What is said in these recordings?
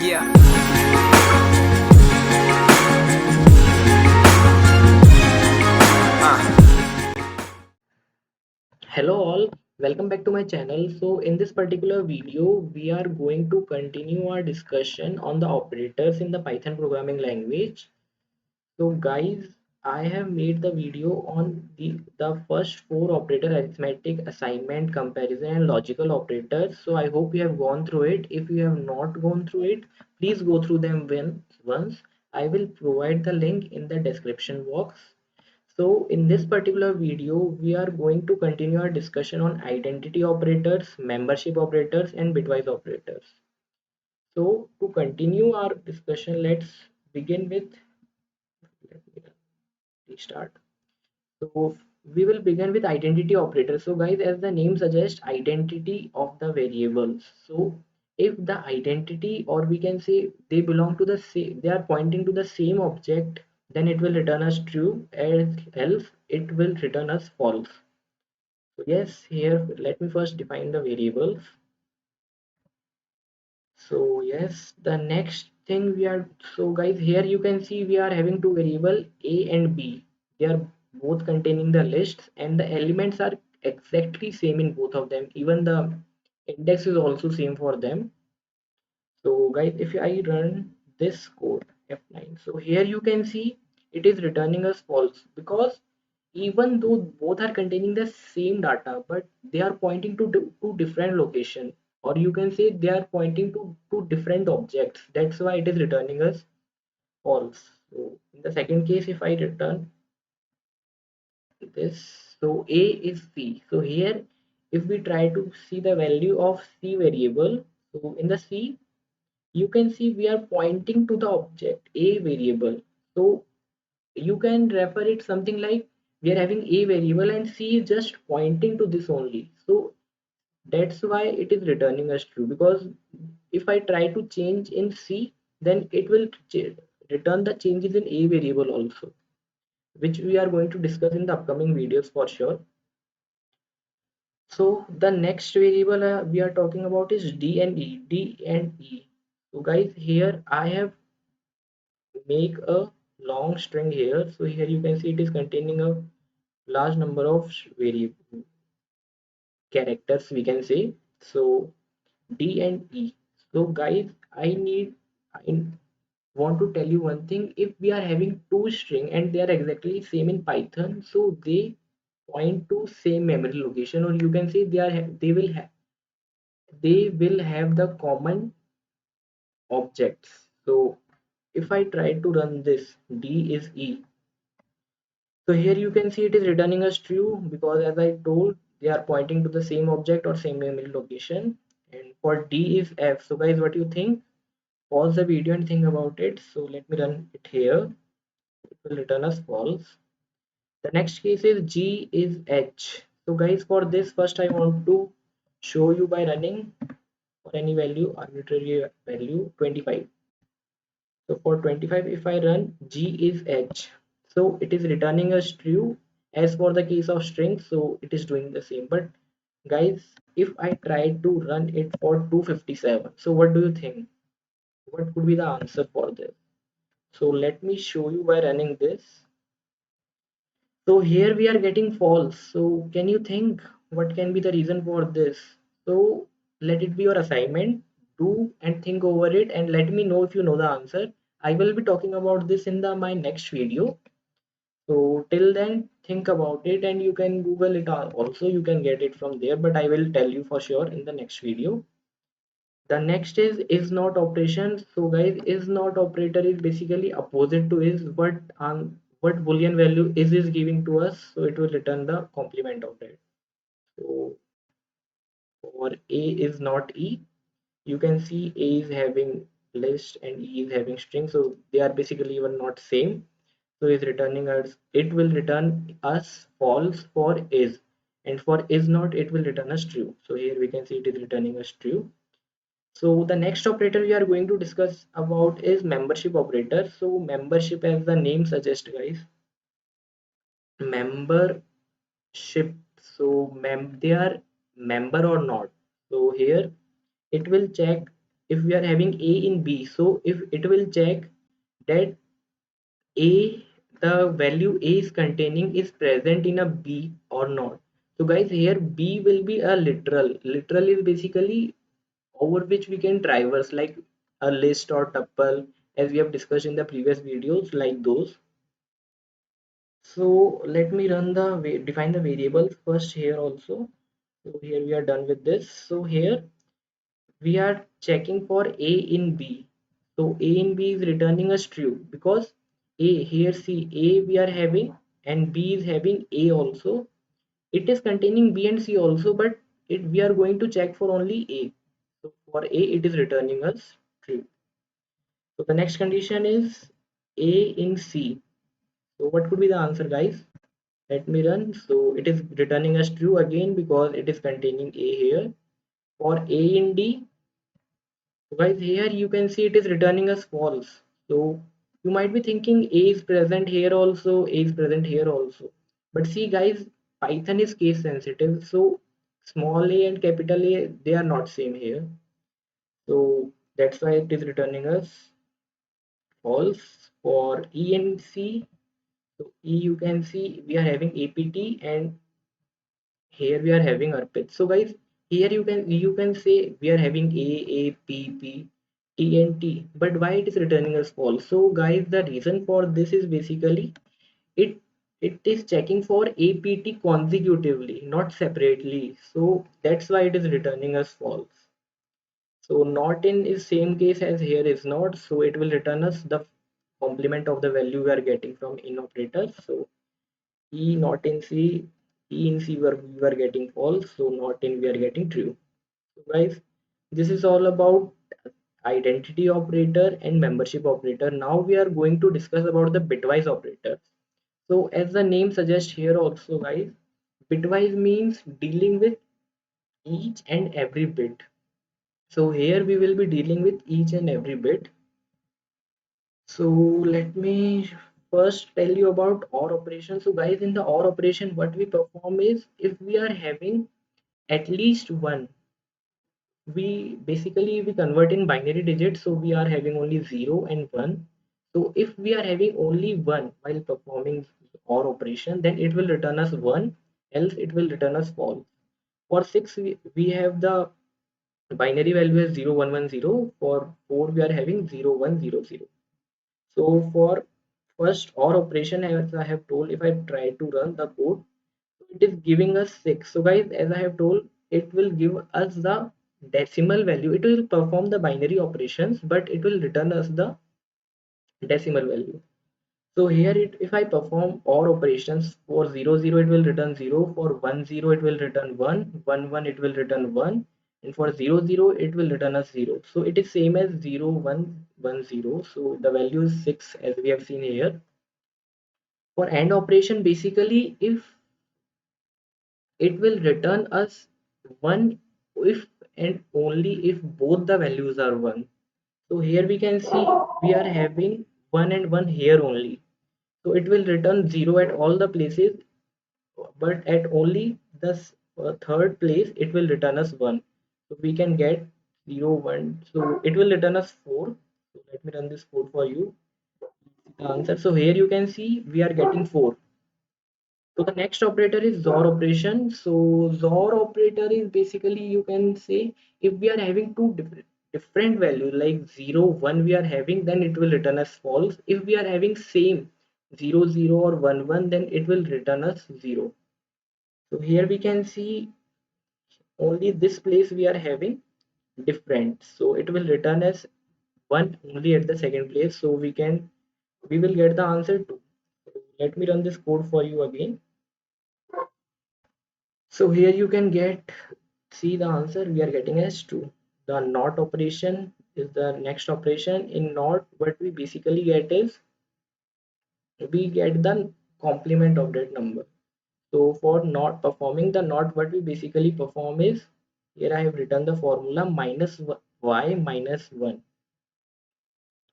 Yeah. Hello all, welcome back to my channel. So in this particular video, we are going to continue our discussion on the operators in the Python programming language. So guys, I have made the video on the first four operator: arithmetic, assignment, comparison and logical operators. So I hope you have gone through it. If you have not gone through it, please go through them once. I will provide the link in the description box. So in this particular video, we are going to continue our discussion on identity operators, membership operators and bitwise operators. So to continue our discussion, let's begin with, let me restart. So we will begin with identity operator. So guys, as the name suggests, identity of the variables. So if the identity, or we can say they belong to the same, they are pointing to the same object, then it will return us true, else it will return us false. So yes, here let me first define the variables. So yes, the next thing we are, so guys, here you can see we are having two variable a and b. They are both containing the lists and the elements are exactly same in both of them. Even the index is also same for them. So guys, if I run this code F9, so here you can see it is returning us false, because even though both are containing the same data, but they are pointing to two different location, or you can say they are pointing to two different objects. That's why it is returning us false. So in the second case, if I return this, so a is c. So here if we try to see the value of c variable, so in the c you can see we are pointing to the object a variable. So you can refer it something like we are having a variable and c is just pointing to this only. So that's why it is returning us true, because if I try to change in c, then it will return the changes in a variable also, which we are going to discuss in the upcoming videos for sure. So the next variable we are talking about is d and e. So guys, here I have make a long string here. So here you can see it is containing a large number of variable characters, we can say. So d and e. So guys, I want to tell you one thing. If we are having two string and they are exactly same in Python, so they point to same memory location, or you can say they will have the common objects. So if I try to run this d is e, so here you can see it is returning us true, because as I told, they are pointing to the same object or same memory location. And for D is F. So guys, what do you think? Pause the video and think about it. So let me run it here. It will return us false. The next case is G is H. So guys, for this first I want to show you by running for any value, arbitrary value 25. So for 25, if I run G is H, so it is returning us true. As for the case of string, so it is doing the same. But guys, if I try to run it for 257, so what do you think? What could be the answer for this? So let me show you by running this. So here we are getting false. So can you think what can be the reason for this? So let it be your assignment. Do and think over it and let me know if you know the answer. I will be talking about this in the my next video. So till then, think about it and you can Google it also. You can get it from there, but I will tell you for sure in the next video. The next is not operation. So guys, is not operator is basically opposite to is, what boolean value is giving to us, so it will return the complement of it. So for a is not e, you can see a is having list and e is having string, so they are basically even not same. So is returning us, it will return us false for is, and for is not it will return us true. So here we can see it is returning us true. So the next operator we are going to discuss about is membership operator. So membership, as the name suggests guys, membership. So they are member or not. So here it will check if we are having a in b, so if it will check that a, the value a is containing is present in a b or not. So guys, here b will be a literal is basically over which we can traverse, like a list or tuple, as we have discussed in the previous videos, like those. So let me run the define the variables first here also. So here we are done with this. So here we are checking for a in b. So a in b is returning us true because a here, see, a we are having and b is having a also. It is containing b and c also, but we are going to check for only a. So for a it is returning us true. So the next condition is a in c. So what could be the answer, guys? Let me run. So it is returning us true again because it is containing a here. For a in d, so guys, here you can see it is returning us false. So you might be thinking a is present here also, a is present here also. But see guys, Python is case sensitive. So small a and capital A, they are not same here. So that's why it is returning us false. For E and C, so E you can see we are having APT and here we are having Arpit. So guys, here you can say we are having T and T, but why it is returning us false? So guys, the reason for this is basically it it is checking for APT consecutively, not separately. So that's why it is returning us false. So not in is same case as here is not, so it will return us the complement of the value we are getting from in operator. So E not in C, E in C we were getting false, so not in we are getting true. So guys, this is all about identity operator and membership operator. Now we are going to discuss about the bitwise operator. So as the name suggests here also guys, bitwise means dealing with each and every bit. So here we will be dealing with each and every bit. So let me first tell you about OR operation. So guys, in the OR operation, what we perform is if we are having at least one, we convert in binary digits. So we are having only 0 and 1. So if we are having only one while performing OR operation, then it will return us 1, else it will return us false. For 6, we have the binary value as 0110. For 4, we are having 0100. So for first OR operation, as I have told, if I try to run the code, it is giving us 6. So guys, as I have told, it will give us the decimal value. It will perform the binary operations, but it will return us the decimal value. So here if I perform OR operations for 00, it will return 0. For 10, it will return 1. 11, it will return 1. And for 00, it will return us 0. So it is same as 0110. So the value is 6 as we have seen here. For AND operation, basically if it will return us 1 if and only if both the values are 1. So here we can see we are having 1 and 1 here only. So it will return 0 at all the places, but at only the third place it will return us 1. So we can get 0 1. So it will return us 4. So let me run this code for you. The answer. So here you can see we are getting 4. So the next operator is XOR operation. So XOR operator is basically, you can say, if we are having two different values like 0 1 we are having, then it will return us false. If we are having same 0 0 or 1 1, then it will return us 0. So here we can see only this place we are having different. So it will return as 1 only at the second place. So we will get the answer 2. So let me run this code for you again. So here you can see the answer we are getting as 2. The NOT operation is the next operation. In NOT, what we basically get is we get the complement of that number. So for not performing the NOT, what we basically perform is, here I have written the formula minus y minus 1.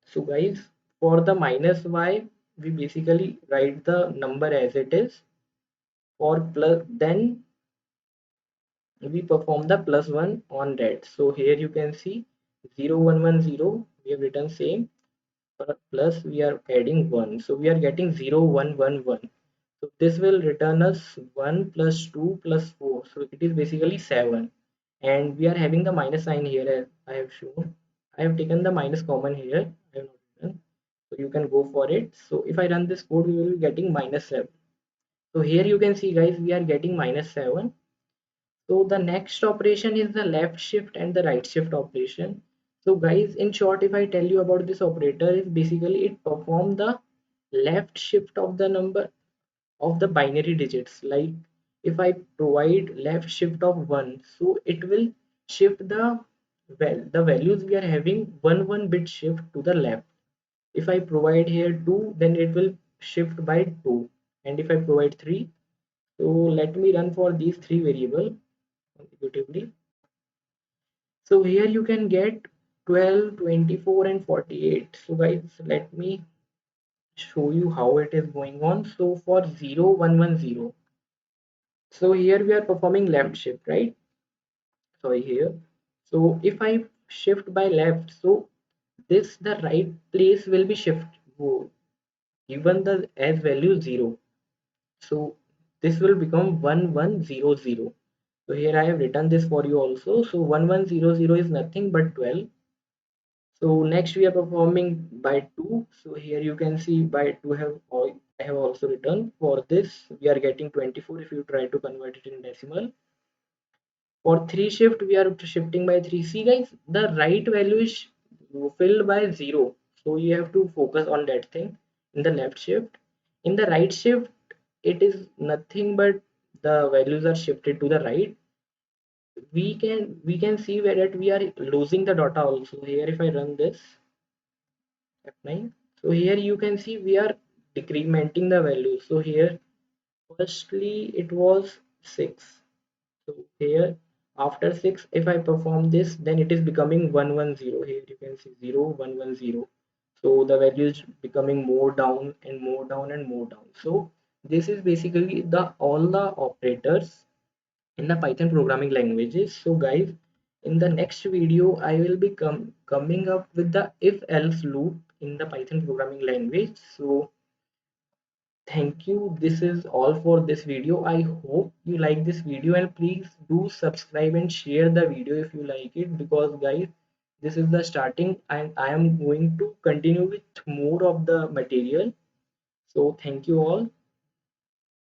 So guys, for the minus y, we basically write the number as it is. For plus, then we perform the plus 1 on that. So here you can see 0 1 1 0, we have written same, plus we are adding 1, so we are getting 0 1 1 1. So this will return us 1 plus 2 plus 4, so it is basically 7, and we are having the minus sign here as I have shown. I have taken the minus common here. I have not written. So you can go for it. So if I run this code, we will be getting minus 7. So here you can see guys, we are getting minus 7. So the next operation is the left shift and the right shift operation. So guys, in short, if I tell you about this operator, is basically it perform the left shift of the number of the binary digits. Like if I provide left shift of 1, so it will shift the values we are having 1 bit shift to the left. If I provide here 2, then it will shift by 2, and if I provide 3, so let me run for these three variable consecutively. So here you can get 12, 24, and 48. So guys, let me show you how it is going on. So for 0 1 1 0, so here we are performing left shift, right? Sorry, here. So if I shift by left, so this the right place will be shift given the as value 0. So this will become 1 1 0 0. So here I have written this for you also. So 1 1 0 0 is nothing but 12. So next we are performing by 2. So here you can see by 2 I have also written. For this we are getting 24 if you try to convert it in decimal. For 3 shift we are shifting by 3. See guys, the right value is filled by 0. So you have to focus on that thing in the left shift. In the right shift it is nothing but the values are shifted to the right. We can see where that we are losing the data also. Here if I run this F9, so here you can see we are decrementing the value. So here firstly it was 6, so here after 6 if I perform this, then it is becoming 110. Here you can see 0110. So the value is becoming more down and more down and more down. So this is basically the all the operators in the Python programming languages. So guys, in the next video I will be coming up with the if else loop in the Python programming language. So thank you, this is all for this video. I hope you like this video, and please do subscribe and share the video if you like it, because guys, this is the starting and I am going to continue with more of the material. So thank you all.